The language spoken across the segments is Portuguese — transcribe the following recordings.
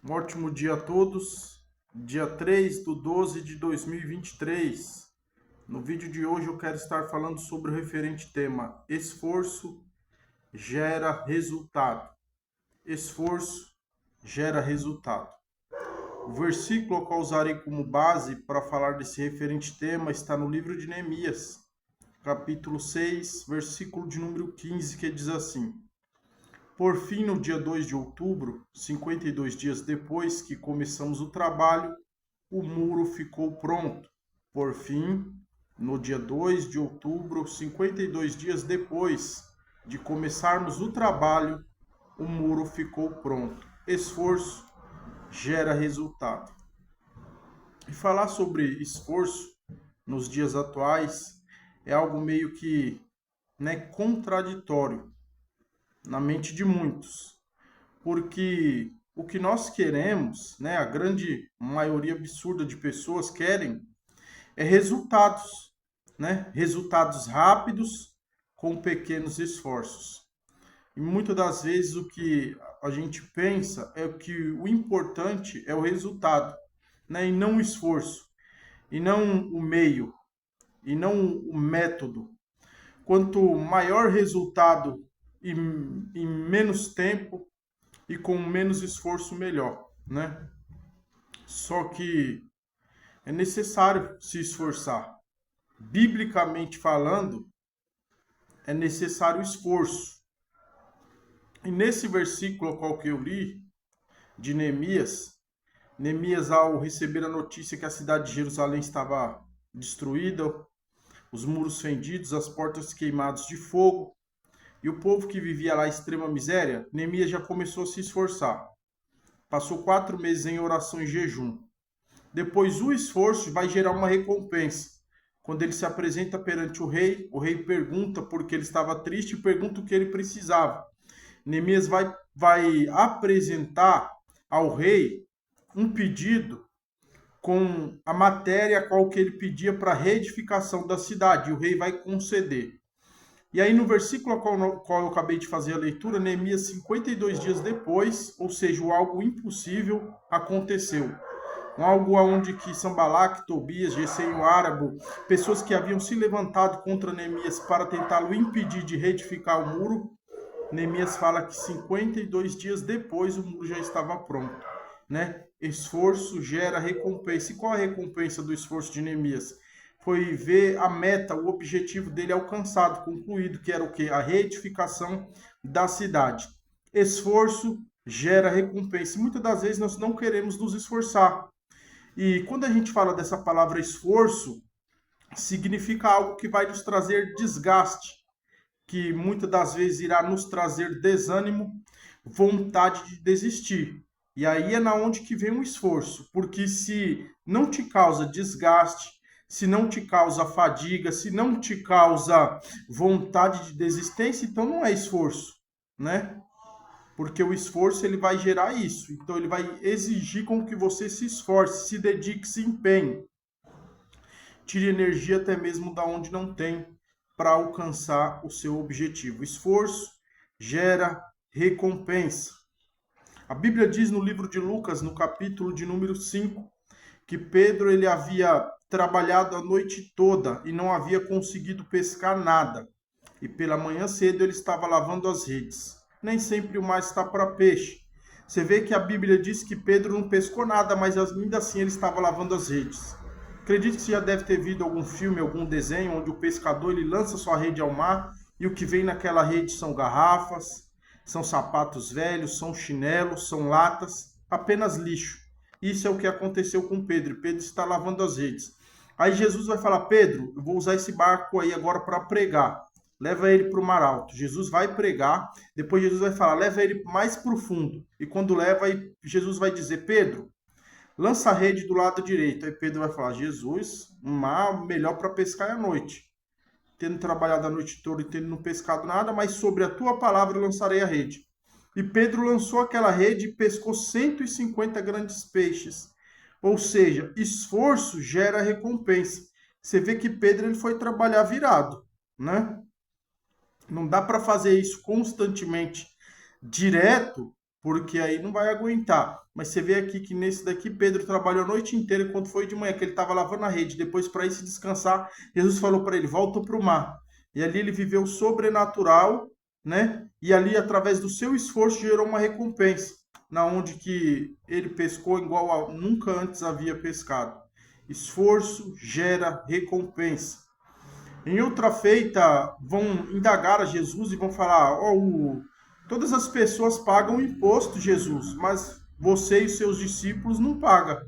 Um ótimo dia a todos. Dia 3 do 12 de 2023. No vídeo de hoje eu quero estar falando sobre o referente tema: esforço gera resultado. Esforço gera resultado. O versículo ao qual usarei como base para falar desse referente tema está no livro de Neemias, capítulo 6, versículo de número 15, que diz assim: Por fim, no dia 2 de outubro, 52 dias depois que começamos o trabalho, o muro ficou pronto. Por fim, no dia 2 de outubro, 52 dias depois de começarmos o trabalho, o muro ficou pronto. Esforço gera resultado. E falar sobre esforço nos dias atuais é algo meio que, contraditório na mente de muitos, porque o que nós queremos, a grande maioria absurda de pessoas querem é resultados, Resultados rápidos com pequenos esforços. E muitas das vezes o que a gente pensa é que o importante é o resultado, E não o esforço, e não o meio, e não o método. Quanto maior resultado em menos tempo e com menos esforço, melhor, Só que é necessário se esforçar. Biblicamente falando, é necessário esforço. E nesse versículo qual que eu li, de Neemias, Neemias, ao receber a notícia que a cidade de Jerusalém estava destruída, os muros fendidos, as portas queimadas de fogo, e o povo que vivia lá em extrema miséria, Neemias já começou a se esforçar. Passou 4 meses em oração e jejum. Depois o esforço vai gerar uma recompensa. Quando ele se apresenta perante o rei pergunta por que ele estava triste e pergunta o que ele precisava. Neemias vai apresentar ao rei um pedido com a matéria qual que ele pedia para a reedificação da cidade. E o rei vai conceder. E aí no versículo qual eu acabei de fazer a leitura, Neemias 52 dias depois, ou seja, algo impossível aconteceu. Algo onde que Sanballat, Tobias, Gesem o Árabe, pessoas que haviam se levantado contra Neemias para tentá-lo impedir de reedificar o muro, Neemias fala que 52 dias depois o muro já estava pronto, Esforço gera recompensa. E qual a recompensa do esforço de Neemias? Foi ver a meta, o objetivo dele alcançado, concluído, que era o quê? A reedificação da cidade. Esforço gera recompensa. E muitas das vezes nós não queremos nos esforçar. E quando a gente fala dessa palavra esforço, significa algo que vai nos trazer desgaste, que muitas das vezes irá nos trazer desânimo, vontade de desistir. E aí é na onde que vem o esforço, porque se não te causa desgaste, se não te causa fadiga, se não te causa vontade de desistência, então não é esforço, Porque o esforço ele vai gerar isso. Então ele vai exigir com que você se esforce, se dedique, se empenhe. Tire energia até mesmo da onde não tem para alcançar o seu objetivo. Esforço gera recompensa. A Bíblia diz no livro de Lucas, no capítulo de número 5, que Pedro ele havia trabalhado a noite toda e não havia conseguido pescar nada. E pela manhã cedo ele estava lavando as redes. Nem sempre o mar está para peixe. Você vê que a Bíblia diz que Pedro não pescou nada, mas ainda assim ele estava lavando as redes. Acredito que você já deve ter visto algum filme, algum desenho, onde o pescador ele lança sua rede ao mar e o que vem naquela rede são garrafas, são sapatos velhos, são chinelos, são latas, apenas lixo. Isso é o que aconteceu com Pedro. Pedro está lavando as redes. Aí Jesus vai falar: Pedro, eu vou usar esse barco aí agora para pregar. Leva ele para o mar alto. Jesus vai pregar. Depois Jesus vai falar: leva ele mais para o fundo. E quando leva, Jesus vai dizer: Pedro, lança a rede do lado direito. Aí Pedro vai falar: Jesus, um mar melhor para pescar é à noite. Tendo trabalhado a noite toda e tendo não pescado nada, mas sobre a tua palavra eu lançarei a rede. E Pedro lançou aquela rede e pescou 150 grandes peixes. Ou seja, esforço gera recompensa. Você vê que Pedro ele foi trabalhar virado, Não dá para fazer isso constantemente, direto, porque aí não vai aguentar. Mas você vê aqui que nesse daqui, Pedro trabalhou a noite inteira, enquanto foi de manhã, que ele estava lavando a rede. Depois, para ir se descansar, Jesus falou para ele: volta para o mar. E ali ele viveu o sobrenatural, né? E ali, através do seu esforço, gerou uma recompensa, na onde que ele pescou igual a nunca antes havia pescado. Esforço gera recompensa. Em outra feita, vão indagar a Jesus e vão falar: todas as pessoas pagam imposto, Jesus, mas você e seus discípulos não pagam.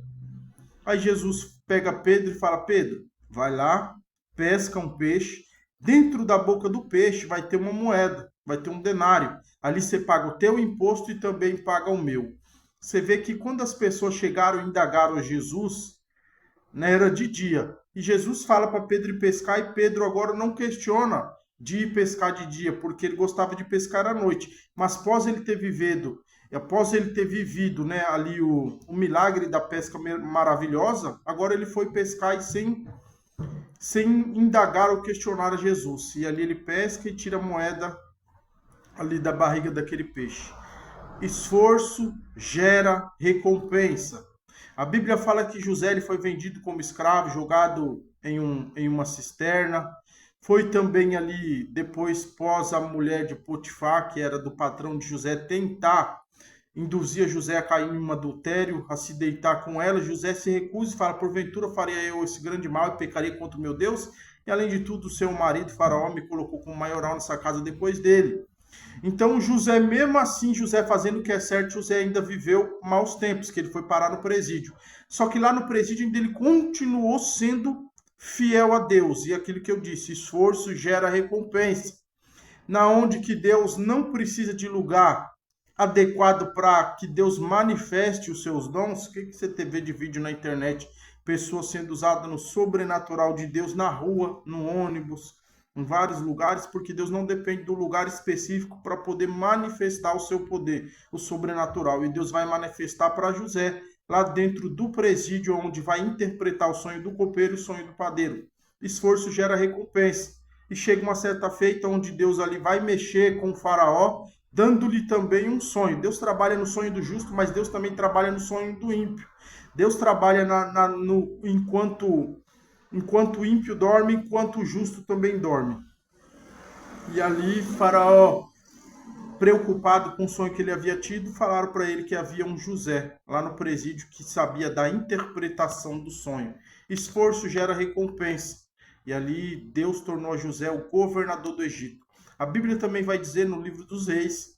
Aí Jesus pega Pedro e fala: Pedro, vai lá, pesca um peixe. Dentro da boca do peixe vai ter uma moeda, vai ter um denário. Ali você paga o teu imposto e também paga o meu. Você vê que quando as pessoas chegaram e indagaram a Jesus, né, era de dia. E Jesus fala para Pedro ir pescar, e Pedro agora não questiona de ir pescar de dia, porque ele gostava de pescar à noite. Mas após ele ter vivido, né, ali o milagre da pesca maravilhosa, agora ele foi pescar e sem indagar ou questionar a Jesus. E ali ele pesca e tira a moeda ali da barriga daquele peixe. Esforço gera recompensa. A Bíblia fala que José ele foi vendido como escravo, jogado em uma cisterna. Foi também ali, depois, pós a mulher de Potifar, que era do patrão de José, tentar induzir José a cair em um adultério, a se deitar com ela. José se recusa e fala: porventura faria eu esse grande mal e pecaria contra o meu Deus? E além de tudo, seu marido, Faraó, me colocou como maioral nessa casa depois dele. Então, José, mesmo assim, José fazendo o que é certo, José ainda viveu maus tempos, que ele foi parar no presídio. Só que lá no presídio ele continuou sendo fiel a Deus. E aquilo que eu disse, esforço gera recompensa. Na onde que Deus não precisa de lugar adequado para que Deus manifeste os seus dons. O que você vê de vídeo na internet? Pessoas sendo usadas no sobrenatural de Deus na rua, no ônibus, em vários lugares, porque Deus não depende do lugar específico para poder manifestar o seu poder, o sobrenatural. E Deus vai manifestar para José, lá dentro do presídio, onde vai interpretar o sonho do copeiro e o sonho do padeiro. Esforço gera recompensa. E chega uma certa feita onde Deus ali vai mexer com o Faraó, dando-lhe também um sonho. Deus trabalha no sonho do justo, mas Deus também trabalha no sonho do ímpio. Deus trabalha enquanto o ímpio dorme, enquanto o justo também dorme. E ali, Faraó, preocupado com o sonho que ele havia tido, falaram para ele que havia um José lá no presídio que sabia da interpretação do sonho. Esforço gera recompensa. E ali Deus tornou José o governador do Egito. A Bíblia também vai dizer no livro dos Reis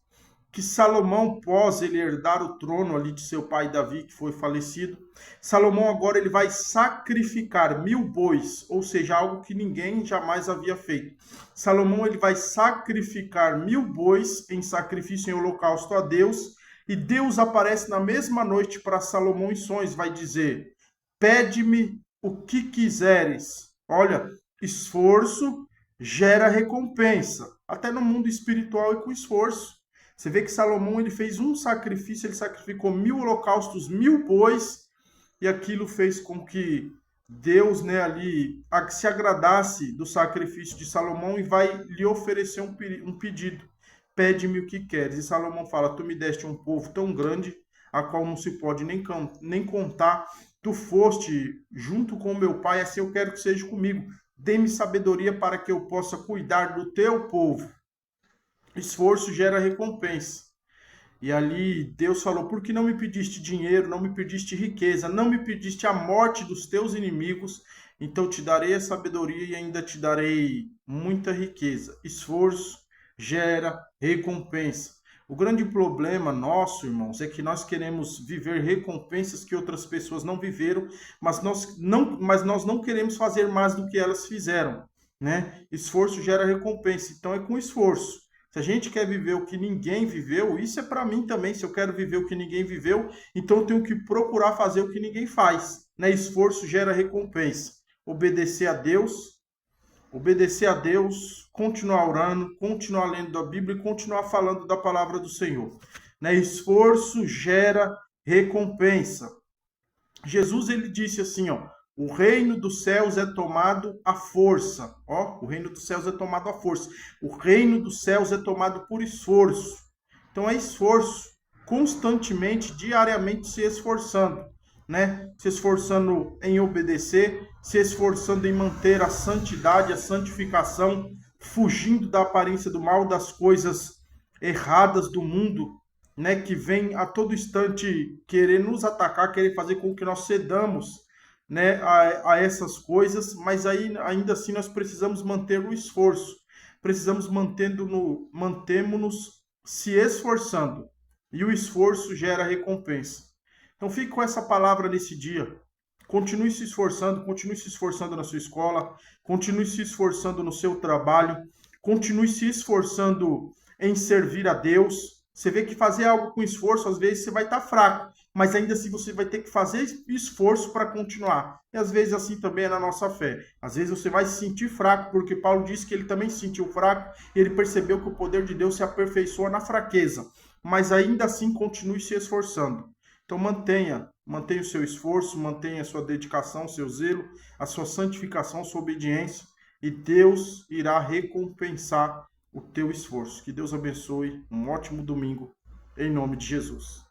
que Salomão, pós ele herdar o trono ali de seu pai Davi, que foi falecido, Salomão agora ele vai sacrificar 1000 bois, ou seja, algo que ninguém jamais havia feito. Salomão ele vai sacrificar 1000 bois em sacrifício em holocausto a Deus, e Deus aparece na mesma noite para Salomão em sonhos, vai dizer: pede-me o que quiseres. Olha, esforço gera recompensa, até no mundo espiritual e com esforço. Você vê que Salomão ele fez um sacrifício, ele sacrificou 1000 holocaustos, 1000 bois, e aquilo fez com que Deus, né, ali se agradasse do sacrifício de Salomão e vai lhe oferecer um pedido. Pede-me o que queres. E Salomão fala: tu me deste um povo tão grande, a qual não se pode nem contar. Tu foste junto com meu pai, assim eu quero que seja comigo. Dê-me sabedoria para que eu possa cuidar do teu povo. Esforço gera recompensa. E ali Deus falou: por que não me pediste dinheiro, não me pediste riqueza, não me pediste a morte dos teus inimigos? Então te darei a sabedoria e ainda te darei muita riqueza. Esforço gera recompensa. O grande problema nosso, irmãos, é que nós queremos viver recompensas que outras pessoas não viveram, mas nós não queremos fazer mais do que elas fizeram, né? Esforço gera recompensa, então é com esforço. Se a gente quer viver o que ninguém viveu, isso é para mim também. Se eu quero viver o que ninguém viveu, então eu tenho que procurar fazer o que ninguém faz, né? Esforço gera recompensa. Obedecer a Deus, continuar orando, continuar lendo a Bíblia e continuar falando da palavra do Senhor, né? Esforço gera recompensa. Jesus ele disse assim, ó: o reino dos céus é tomado à força. Ó, o reino dos céus é tomado à força. O reino dos céus é tomado por esforço. Então é esforço. constantemente, diariamente se esforçando, né? Se esforçando em obedecer, se esforçando em manter a santidade, a santificação, fugindo da aparência do mal, das coisas erradas do mundo, né? Que vem a todo instante querer nos atacar, querer fazer com que nós cedamos, né, a essas coisas, mas aí ainda assim nós precisamos manter o esforço, precisamos mantemos-nos se esforçando, e o esforço gera recompensa. Então fique com essa palavra nesse dia. Continue se esforçando na sua escola, continue se esforçando no seu trabalho, continue se esforçando em servir a Deus. Você vê que fazer algo com esforço, às vezes você vai estar fraco, mas ainda assim você vai ter que fazer esforço para continuar. E às vezes assim também é na nossa fé. Às vezes você vai se sentir fraco, porque Paulo disse que ele também se sentiu fraco, e ele percebeu que o poder de Deus se aperfeiçoa na fraqueza. Mas ainda assim continue se esforçando. Então mantenha o seu esforço, mantenha a sua dedicação, o seu zelo, a sua santificação, a sua obediência, e Deus irá recompensar o teu esforço. Que Deus abençoe, um ótimo domingo, em nome de Jesus.